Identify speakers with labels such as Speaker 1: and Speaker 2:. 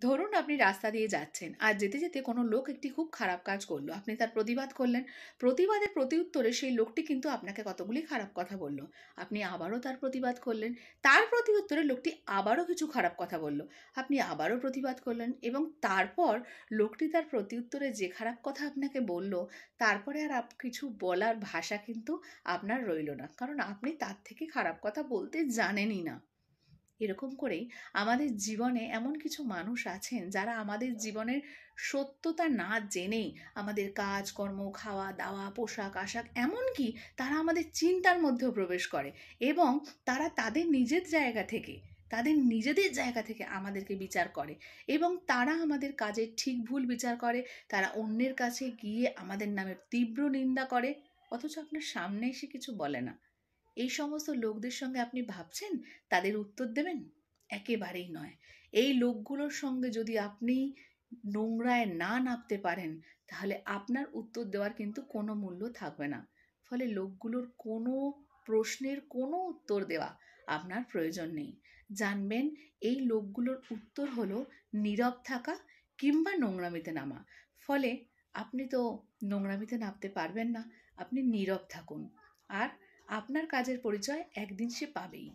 Speaker 1: ধরুন আপনি রাস্তা দিয়ে যাচ্ছেন আর যেতে যেতে কোনো লোক একটি খুব খারাপ কাজ করলো, আপনি তার প্রতিবাদ করলেন। প্রতিবাদের প্রতিউত্তরে সেই লোকটি কিন্তু আপনাকে কতগুলি খারাপ কথা বলল। আপনি আবারও তার প্রতিবাদ করলেন। তার প্রতিউত্তরে লোকটি আবারও কিছু খারাপ কথা বলল। আপনি আবারও প্রতিবাদ করলেন এবং তারপর লোকটি তার প্রতিউত্তরে যে খারাপ কথা আপনাকে বলল, তারপরে আর কিছু বলার ভাষা কিন্তু আপনার রইল না, কারণ আপনি তার থেকে খারাপ কথা বলতে জানেনই না। এরকম করেই আমাদের জীবনে এমন কিছু মানুষ আছেন যারা আমাদের জীবনের সত্যতা না জেনেই আমাদের কাজকর্ম, খাওয়া দাওয়া, পোশাক আশাক, এমনকি তারা আমাদের চিন্তার মধ্যেও প্রবেশ করে এবং তারা তাদের নিজেদের জায়গা থেকে আমাদেরকে বিচার করে এবং তারা আমাদের কাজের ঠিক ভুল বিচার করে। তারা অন্যের কাছে গিয়ে আমাদের নামে তীব্র নিন্দা করে, অথচ আপনার সামনে এসে কিছু বলে না। এই সমস্ত লোকদের সঙ্গে আপনি ভাবছেন তাদের উত্তর দেবেন? একেবারেই নয়। এই লোকগুলোর সঙ্গে যদি আপনি নোংরায় না নামতে পারেন, তাহলে আপনার উত্তর দেওয়ার কিন্তু কোনো মূল্য থাকবে না। ফলে লোকগুলোর কোনো প্রশ্নের কোনো উত্তর দেওয়া আপনার প্রয়োজন নেই। জানবেন, এই লোকগুলোর উত্তর হলো নীরব থাকা কিংবা নোংরামিতে নামা। ফলে আপনি তো নোংরামিতে নামতে পারবেন না, আপনি নীরব থাকুন। আর আপনার কাজের পরিচয় একদিন সে পাবেই।